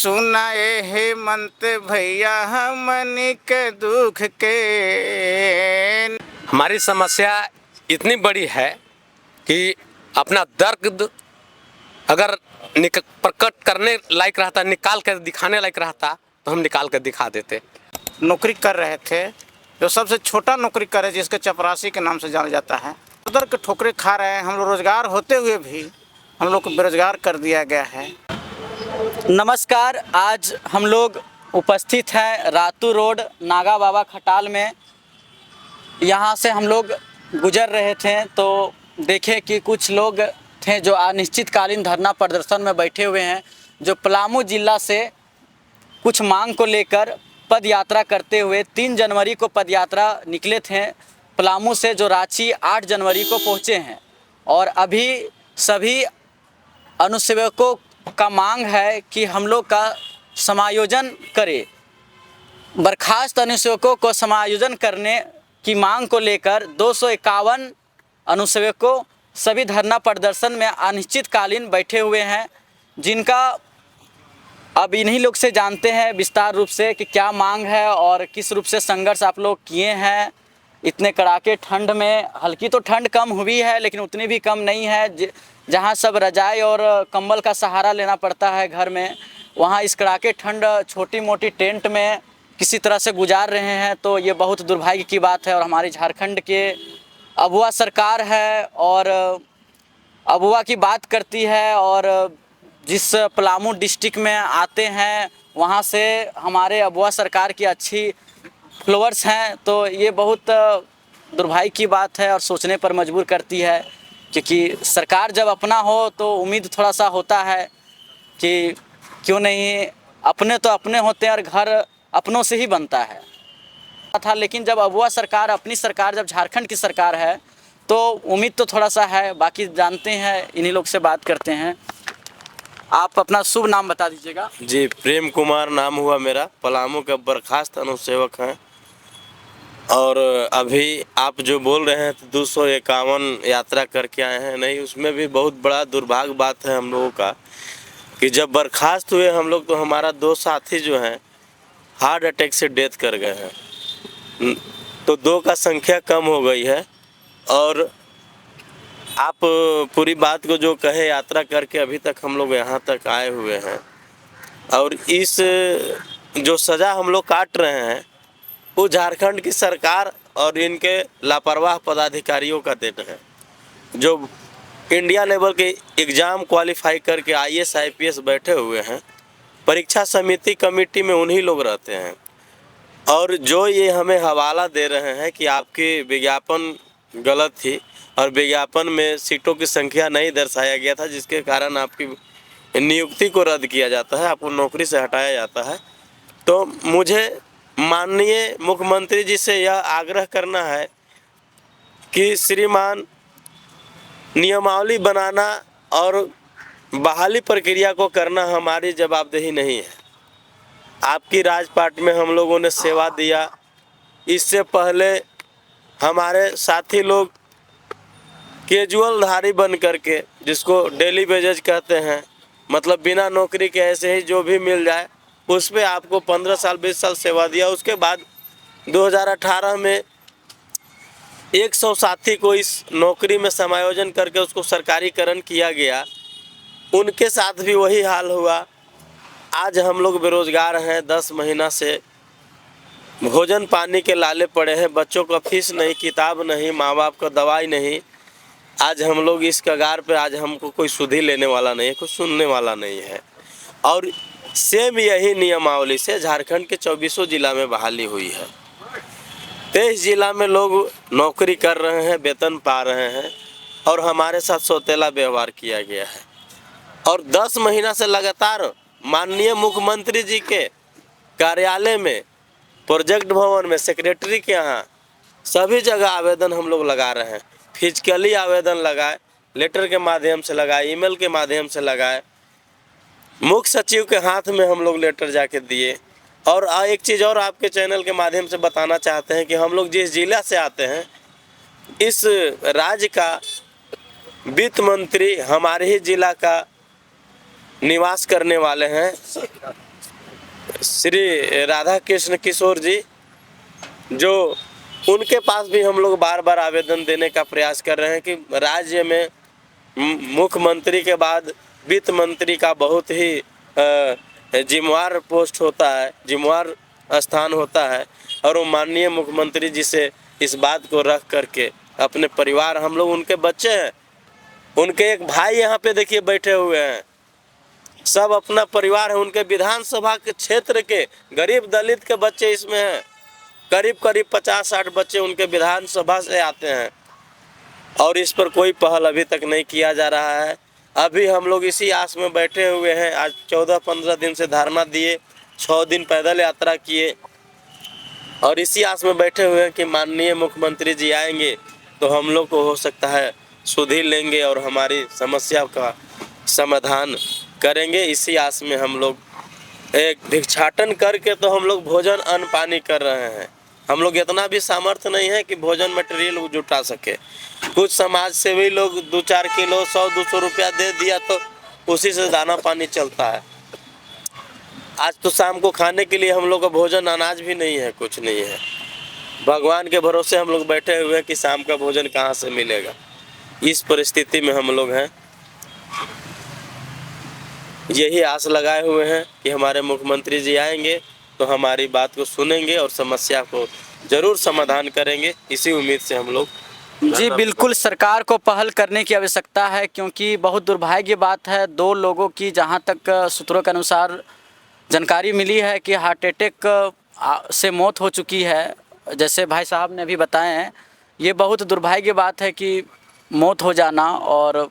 सुनाए हेमंत भैया हमनी के दुख के। हमारी समस्या इतनी बड़ी है कि अपना दर्द अगर प्रकट करने लायक रहता, निकाल कर दिखाने लायक रहता तो हम निकाल कर दिखा देते। नौकरी कर रहे थे, जो सबसे छोटा नौकरी करे जिसके चपरासी के नाम से जाना जाता है, उधर के ठोकरे खा रहे हैं। हम लोग रोजगार होते हुए भी हम लोग को बेरोजगार कर दिया गया है। नमस्कार, आज हम लोग उपस्थित हैं रातू रोड नागा बाबा खटाल में। यहाँ से हम लोग गुजर रहे थे तो देखे कि कुछ लोग थे जो अनिश्चितकालीन धरना प्रदर्शन में बैठे हुए हैं, जो पलामू जिला से कुछ मांग को लेकर पद यात्रा करते हुए 3 जनवरी को पद यात्रा निकले थे पलामू से, जो रांची 8 जनवरी को पहुँचे हैं। और अभी सभी अनुसेवकों का मांग है कि हम लोग का समायोजन करें। बर्खास्त अनुसेवकों को समायोजन करने की मांग को लेकर 251 अनुसेवकों सभी धरना प्रदर्शन में अनिश्चितकालीन बैठे हुए हैं, जिनका अब इन्हीं लोग से जानते हैं विस्तार रूप से कि क्या मांग है और किस रूप से संघर्ष आप लोग किए हैं। इतने कड़ाके ठंड में, हल्की तो ठंड कम हुई है लेकिन उतनी भी कम नहीं है, जहां सब रजाई और कंबल का सहारा लेना पड़ता है घर में, वहां इस कड़ाके ठंड छोटी मोटी टेंट में किसी तरह से गुजार रहे हैं। तो ये बहुत दुर्भाग्य की बात है। और हमारी झारखंड के अगुआ सरकार है और अगुआ की बात करती है, और जिस पलामू डिस्ट्रिक्ट में आते हैं वहाँ से हमारे अगुआ सरकार की अच्छी फ्लोवर्स हैं। तो ये बहुत दुर्भाग्य की बात है और सोचने पर मजबूर करती है, क्योंकि सरकार जब अपना हो तो उम्मीद थोड़ा सा होता है कि क्यों नहीं, अपने तो अपने होते हैं और घर अपनों से ही बनता है था। लेकिन जब अगुआ सरकार, अपनी सरकार, जब झारखंड की सरकार है तो उम्मीद तो थोड़ा सा है। बाकी जानते हैं, इन्हीं लोग से बात करते हैं। आप अपना शुभ नाम बता दीजिएगा। जी, प्रेम कुमार नाम हुआ मेरा, पलामू का बर्खास्त अनुसेवक हैं। और अभी आप जो बोल रहे हैं 251 यात्रा करके आए हैं, नहीं, उसमें भी बहुत बड़ा दुर्भाग्य बात है हम लोगों का कि जब बर्खास्त हुए हम लोग तो हमारा 2 साथी जो हैं हार्ट अटैक से डेथ कर गए हैं। तो 2 का संख्या कम हो गई है। और आप पूरी बात को जो कहे, यात्रा करके अभी तक हम लोग यहाँ तक आए हुए हैं, और इस जो सज़ा हम लोग काट रहे हैं वो झारखंड की सरकार और इनके लापरवाह पदाधिकारियों का देन है, जो इंडिया लेवल के एग्ज़ाम क्वालिफाई करके IAS IPS बैठे हुए हैं। परीक्षा समिति कमेटी में उन्हीं लोग रहते हैं, और जो ये हमें हवाला दे रहे हैं कि आपकी विज्ञापन गलत थी और विज्ञापन में सीटों की संख्या नहीं दर्शाया गया था, जिसके कारण आपकी नियुक्ति को रद्द किया जाता है, आपको नौकरी से हटाया जाता है। तो मुझे माननीय मुख्यमंत्री जी से यह आग्रह करना है कि श्रीमान, नियमावली बनाना और बहाली प्रक्रिया को करना हमारी जवाबदेही नहीं है। आपकी राज पार्टी में हम लोगों ने सेवा दिया, इससे पहले हमारे साथी लोग कैजुअल धारी बन करके, जिसको डेली वेजेज कहते हैं, मतलब बिना नौकरी के ऐसे ही जो भी मिल जाए उस पे आपको 15 साल 20 साल सेवा दिया। उसके बाद 2018 में 100 साथी को इस नौकरी में समायोजन करके उसको सरकारीकरण किया गया, उनके साथ भी वही हाल हुआ। आज हम लोग बेरोजगार हैं, 10 महीना से भोजन पानी के लाले पड़े हैं, बच्चों का फीस नहीं, किताब नहीं, माँ बाप का दवाई नहीं। आज हम लोग इस कगार पे, आज हमको कोई सुधि लेने वाला नहीं है, कोई सुनने वाला नहीं है। और सेम यही नियमावली से झारखंड के 24 जिला में बहाली हुई है। 23 जिला में लोग नौकरी कर रहे हैं, वेतन पा रहे हैं, और हमारे साथ सौतेला व्यवहार किया गया है। और 10 महीना से लगातार माननीय मुख्यमंत्री जी के कार्यालय में, प्रोजेक्ट भवन में, सेक्रेटरी के यहाँ सभी जगह आवेदन हम लोग लगा रहे हैं। फिजिकली आवेदन लगाए, लेटर के माध्यम से लगाए, ईमेल के माध्यम से लगाए, मुख्य सचिव के हाथ में हम लोग लेटर जाके दिए। और एक चीज़ और आपके चैनल के माध्यम से बताना चाहते हैं कि हम लोग जिस जिला से आते हैं, इस राज्य का वित्त मंत्री हमारे ही जिला का निवास करने वाले हैं, श्री राधा कृष्ण किशोर जी, जो उनके पास भी हम लोग बार बार आवेदन देने का प्रयास कर रहे हैं कि राज्य में मुख्यमंत्री के बाद वित्त मंत्री का बहुत ही जिम्मेवार पोस्ट होता है, जिम्मेवार स्थान होता है, और वो माननीय मुख्यमंत्री जी से इस बात को रख करके अपने परिवार, हम लोग उनके बच्चे हैं, उनके एक भाई यहाँ पे देखिए बैठे हुए हैं, सब अपना परिवार है, उनके विधानसभा के क्षेत्र के गरीब दलित के बच्चे इसमें हैं, करीब 50-60 बच्चे उनके विधानसभा से आते हैं, और इस पर कोई पहल अभी तक नहीं किया जा रहा है। अभी हम लोग इसी आस में बैठे हुए हैं। आज 14-15 दिन से धरना दिए, 6 दिन पैदल यात्रा किए, और इसी आस में बैठे हुए हैं कि माननीय मुख्यमंत्री जी आएंगे तो हम लोग को हो सकता है सुधि लेंगे और हमारी समस्या का समाधान करेंगे। इसी आस में हम लोग एक भिक्षाटन करके तो हम लोग भोजन अन्न पानी कर रहे हैं। हम लोग इतना भी सामर्थ्य नहीं है कि भोजन मटेरियल जुटा सके। कुछ समाज सेवी लोग 2-4 किलो 100-200 रुपया दे दिया तो उसी से दाना पानी चलता है। आज तो शाम को खाने के लिए हम लोग का भोजन अनाज भी नहीं है, कुछ नहीं है। भगवान के भरोसे हम लोग बैठे हुए हैं कि शाम का भोजन कहाँ से मिलेगा। इस परिस्थिति में हम लोग हैं। यही आस लगाए हुए हैं कि हमारे मुख्यमंत्री जी आएंगे तो हमारी बात को सुनेंगे और समस्या को जरूर समाधान करेंगे। इसी उम्मीद से हम लोग जी बिल्कुल, सरकार को पहल करने की आवश्यकता है, क्योंकि बहुत दुर्भाग्य बात है, 2 लोगों की जहां तक सूत्रों के अनुसार जानकारी मिली है कि हार्ट अटैक से मौत हो चुकी है। जैसे भाई साहब ने अभी बताए हैं, ये बहुत दुर्भाग्य बात है कि मौत हो जाना, और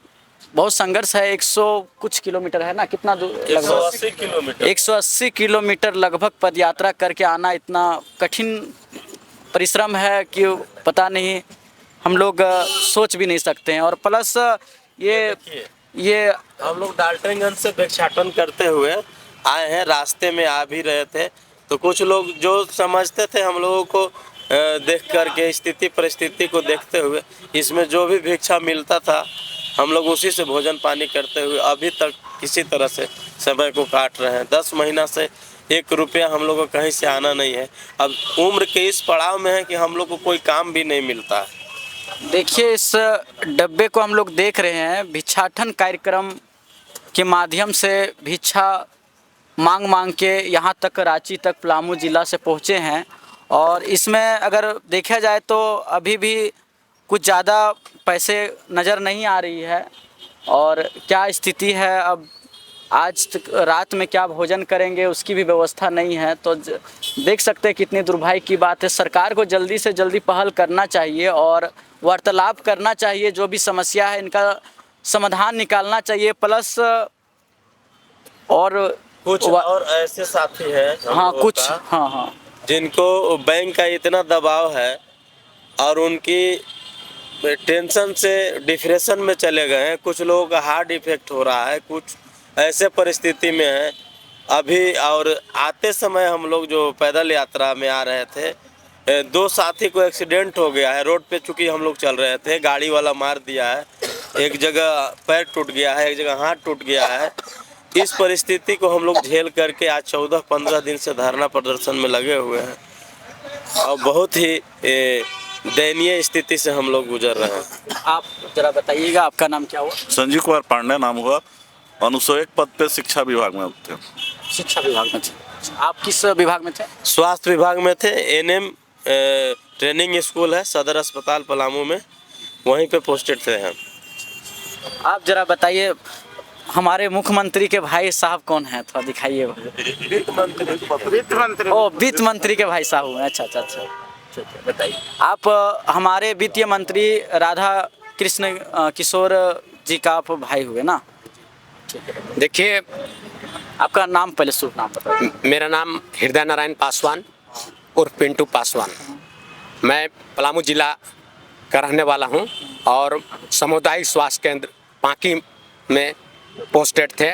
बहुत संघर्ष है। 100 कुछ किलोमीटर है ना, कितना दूर? 180 किलोमीटर 180 किलोमीटर लगभग पदयात्रा करके आना इतना कठिन परिश्रम है कि पता नहीं, हम लोग सोच भी नहीं सकते हैं। और प्लस ये हम लोग डाल्टनगंज से भिक्षाटन करते हुए आए हैं। रास्ते में आ भी रहे थे तो कुछ लोग जो समझते थे हम लोगों को देख करके, स्थिति परिस्थिति को देखते हुए, इसमें जो भी भिक्षा मिलता था हम लोग उसी से भोजन पानी करते हुए अभी तक किसी तरह से समय को काट रहे हैं। 10 महीना से 1 रुपया हम लोग को कहीं से आना नहीं है। अब उम्र के इस पड़ाव में है कि हम लोग को कोई काम भी नहीं मिलता है। देखिए, इस डब्बे को हम लोग देख रहे हैं, भिक्षाटन कार्यक्रम के माध्यम से भिक्षा मांग मांग के यहाँ तक, रांची तक, पलामू जिला से पहुँचे हैं। और इसमें अगर देखा जाए तो अभी भी कुछ ज़्यादा पैसे नज़र नहीं आ रही है। और क्या स्थिति है, अब आज रात में क्या भोजन करेंगे उसकी भी व्यवस्था नहीं है। तो देख सकते हैं कितनी दुर्भाग्य की बात है। सरकार को जल्दी से जल्दी पहल करना चाहिए और वार्तालाप करना चाहिए। जो भी समस्या है इनका समाधान निकालना चाहिए। प्लस और कुछ और ऐसे साथी हैं, हाँ कुछ, हाँ जिनको बैंक का इतना दबाव है और उनकी टेंशन से डिप्रेशन में चले गए हैं। कुछ लोगों का हार्ट इफेक्ट हो रहा है, कुछ ऐसे परिस्थिति में है अभी। और आते समय हम लोग जो पैदल यात्रा में आ रहे थे, 2 साथी को एक्सीडेंट हो गया है रोड पे। चूँकि हम लोग चल रहे थे, गाड़ी वाला मार दिया है, एक जगह पैर टूट गया है, एक जगह हाथ टूट गया है। इस परिस्थिति को हम लोग झेल करके आज 14-15 दिन से धरना प्रदर्शन में लगे हुए हैं और बहुत ही दयनीय स्थिति से हम लोग गुजर रहे हैं। आप जरा बताइएगा, आपका नाम क्या हुआ? संजीव कुमार पांडे नाम हुआ। अनुसूचित पद पे शिक्षा विभाग में थे। शिक्षा विभाग में थे। आप किस विभाग में थे? स्वास्थ्य विभाग में थे। एनएम ट्रेनिंग स्कूल है सदर अस्पताल पलामू में, वहीं पे पोस्टेड थे हम। आप जरा बताइए, हमारे मुख्यमंत्री के भाई साहब कौन हैं, थोड़ा दिखाइए। वित्त मंत्री। ओ, वित्त मंत्री के भाई साहब हैं। अच्छा, ठीक है, बताइए। आप हमारे वित्तीय मंत्री राधा कृष्ण किशोर जी का आप भाई हुए ना? देखिए, आपका नाम, पहले शुभ नाम बताइए। मेरा नाम हृदय नारायण पासवान उर्फ पिंटू पासवान। मैं पलामू जिला का रहने वाला हूं और सामुदायिक स्वास्थ्य केंद्र पांकी में पोस्टेड थे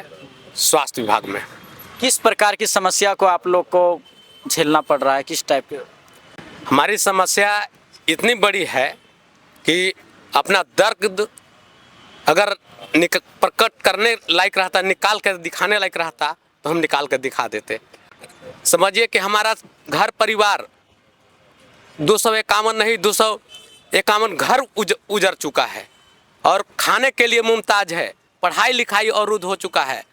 स्वास्थ्य विभाग में। किस प्रकार की समस्या को आप लोग को झेलना पड़ रहा है, किस टाइप के? हमारी समस्या इतनी बड़ी है कि अपना दर्द अगर प्रकट करने लायक रहता, निकाल कर दिखाने लायक रहता तो हम निकाल कर दिखा देते। समझिए कि हमारा घर परिवार 251 नहीं 251 घर उजड़ चुका है और खाने के लिए मुमताज है, पढ़ाई लिखाई अवरुद्ध हो चुका है।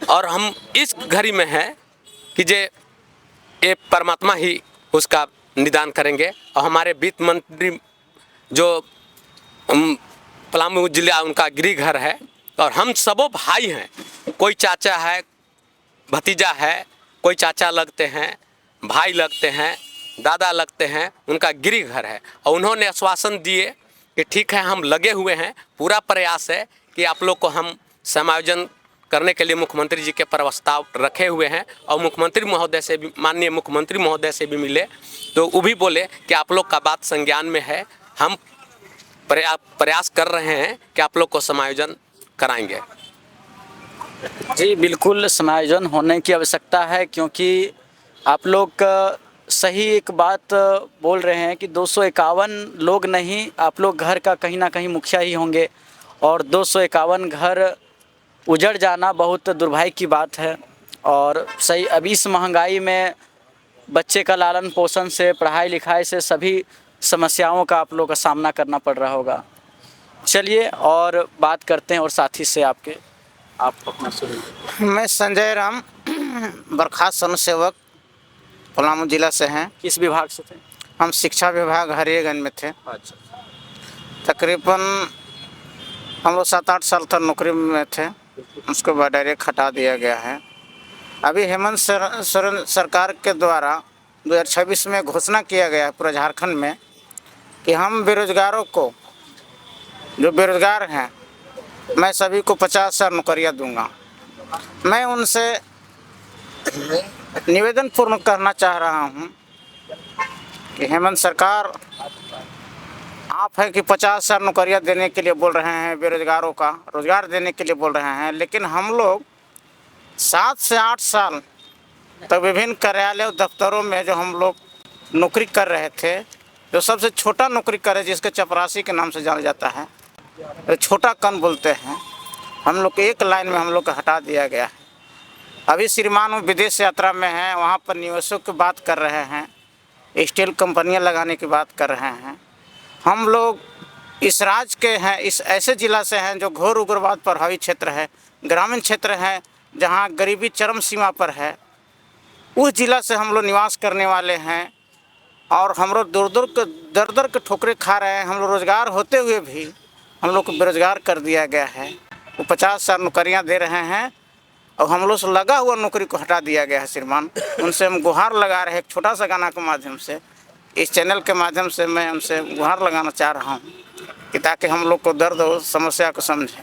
और हम इस घड़ी में हैं कि ये परमात्मा ही उसका निदान करेंगे। और हमारे वित्त मंत्री जो पलामू जिला उनका गृह घर है और हम सबों भाई हैं, कोई चाचा है, भतीजा है, कोई चाचा लगते हैं, भाई लगते हैं, दादा लगते हैं, उनका गृह घर है। और उन्होंने आश्वासन दिए कि ठीक है हम लगे हुए हैं, पूरा प्रयास है कि आप लोग को हम समायोजन करने के लिए मुख्यमंत्री जी के प्रस्ताव रखे हुए हैं। और मुख्यमंत्री महोदय से भी, माननीय मुख्यमंत्री महोदय से भी मिले तो वो भी बोले कि आप लोग का बात संज्ञान में है, हम प्रयास कर रहे हैं कि आप लोग को समायोजन कराएंगे। जी बिल्कुल समायोजन होने की आवश्यकता है, क्योंकि आप लोग सही एक बात बोल रहे हैं कि 251 लोग नहीं, आप लोग घर का कहीं ना कहीं मुखिया ही होंगे। और 251 घर उजड़ जाना बहुत दुर्भाग्य की बात है। और सही अभी इस महंगाई में बच्चे का लालन पोषण से, पढ़ाई लिखाई से, सभी समस्याओं का आप लोग का सामना करना पड़ रहा होगा। चलिए और बात करते हैं और साथी से आप अपना शुरू। मैं संजय राम बर्खास्त स्वयंसेवक पलामू जिला से हैं। किस विभाग से थे? हम शिक्षा विभाग हरियागंज में थे। अच्छा। तकरीबन हम लोग 7-8 साल तक नौकरी में थे, उसके बाद डायरेक्ट हटा दिया गया है। अभी हेमंत सोरेन सरकार के द्वारा 2026 में घोषणा किया गया है पूरा झारखंड में कि हम बेरोजगारों को, जो बेरोजगार हैं, मैं सभी को 50,000 नौकरियाँ दूंगा। मैं उनसे निवेदन पूर्ण करना चाह रहा हूं कि हेमंत सरकार, आप है कि 50,000 नौकरियां देने के लिए बोल रहे हैं, बेरोजगारों का रोजगार देने के लिए बोल रहे हैं, लेकिन हम लोग 7 से 8 साल तक विभिन्न कार्यालय और दफ्तरों में जो हम लोग नौकरी कर रहे थे, जो सबसे छोटा नौकरी करे जिसके चपरासी के नाम से जाना जाता है, तो छोटा कन बोलते हैं, हम लोग को एक लाइन में हम लोग को हटा दिया गया है। अभी श्रीमान विदेश यात्रा में हैं, वहाँ पर निवेशों की बात कर रहे हैं, स्टील कंपनियाँ लगाने की बात कर रहे हैं। हम लोग इस राज्य के हैं, इस ऐसे ज़िला से हैं जो घोर उग्रवाद प्रभावित क्षेत्र है, ग्रामीण क्षेत्र है जहाँ गरीबी चरम सीमा पर है, उस ज़िला से हम लोग निवास करने वाले हैं। और हम लोग दर दर के ठोकरें खा रहे हैं। हम लोग रोज़गार होते हुए भी हम लोग को बेरोजगार कर दिया गया है। वो 50,000 नौकरियाँ दे रहे हैं और हम लोग से लगा हुआ नौकरी को हटा दिया गया है। श्रीमान, उनसे हम गुहार लगा रहे हैं, एक छोटा सा गाना के माध्यम से, इस चैनल के माध्यम से मैं उनसे गुहार लगाना चाह रहा हूँ कि ताकि हम लोग को दर्द और समस्या को समझें।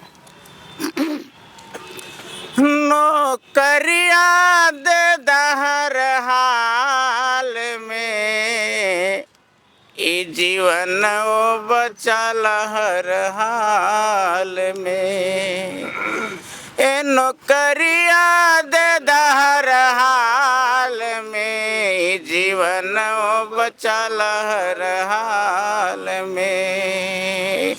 नौकरियाँ दे दहर हाल में, ई जीवन ओ बचल हर हाल में। ए नौकरियाँ दे दहर हाल में, जीवन ओ बचल हर हाल में।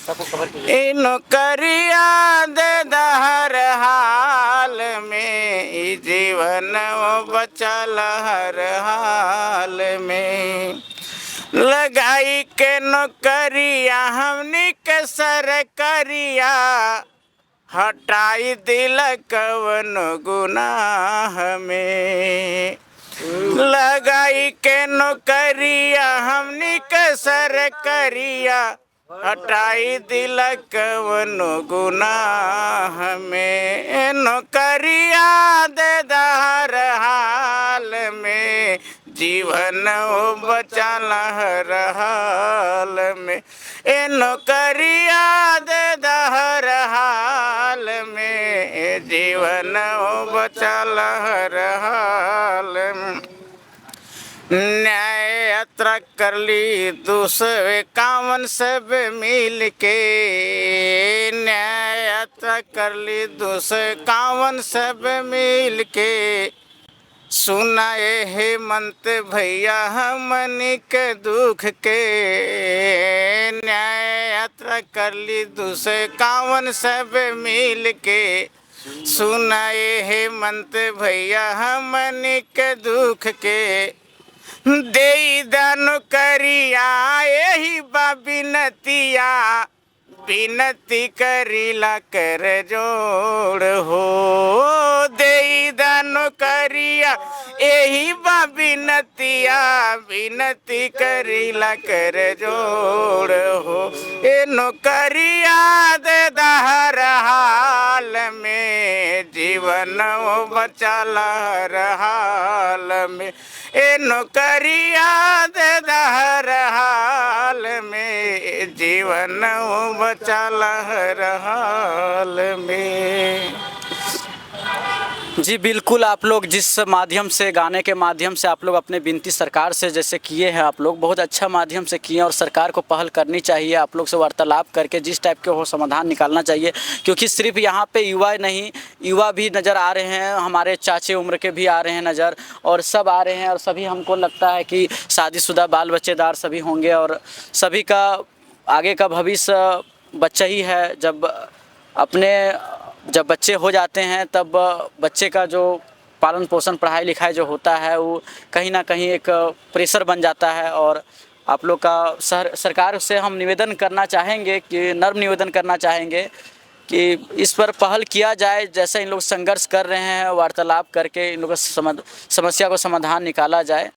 ए नौकरियाँ दे दहर हाल में, जीवन ओ बचल हर हाल में। लगाई के नौकरिया हमनी के सरकरिया, हटाई दिल कवन गुनाह में। लगाई के नौकरिया हमनी के सरकरिया, हटाई दिल कवन गुनाह में। नौकरिया दे दहर हाल में, जीवन ओ बचल हर हाल में। ए नौकरिया दे दहर हाल में, जीवन ओ बचल हर हाल में। न्याय यात्रा कर ली 251 सब मिल के, न्याय यात्रा कर ली 251 सब मिल के। सुनाए हेमंत भैया हमनी के दुख के, न्याय यात्रा कर ली 251 सब मिल के। सुनाए हेमंत भैया हमनी के दुख के दे दान करिया यही बा बिनतिया बिनती करीला कर जोड़ हो दे दान करिया यही बा बिनतिया बिनती करीला कर जोड़ हो ए नौकरिया दे दहर हाल में जीवन बचाला हर हाल में ए नौकरिया दे दहर हाल में जीवन बचाला हर हाल में। जी बिल्कुल, आप लोग जिस माध्यम से गाने के माध्यम से आप लोग अपने विनती सरकार से जैसे किए हैं, आप लोग बहुत अच्छा माध्यम से किए और सरकार को पहल करनी चाहिए। आप लोग से वार्तालाप करके जिस टाइप के हो समाधान निकालना चाहिए, क्योंकि सिर्फ यहाँ पे युवा नहीं, युवा भी नज़र आ रहे हैं, हमारे चाचे उम्र के भी आ रहे हैं नज़र, और सब आ रहे हैं, और सभी हमको लगता है कि शादीशुदा बाल बच्चेदार सभी होंगे, और सभी का आगे का भविष्य बच्चा ही है। जब बच्चे हो जाते हैं तब बच्चे का जो पालन पोषण पढ़ाई लिखाई जो होता है वो कहीं ना कहीं एक प्रेशर बन जाता है। और आप लोग का सरकार से हम निवेदन करना चाहेंगे कि नर्म निवेदन करना चाहेंगे कि इस पर पहल किया जाए। जैसे इन लोग संघर्ष कर रहे हैं, वार्तालाप करके इन लोगों की समस्या को समाधान निकाला जाए।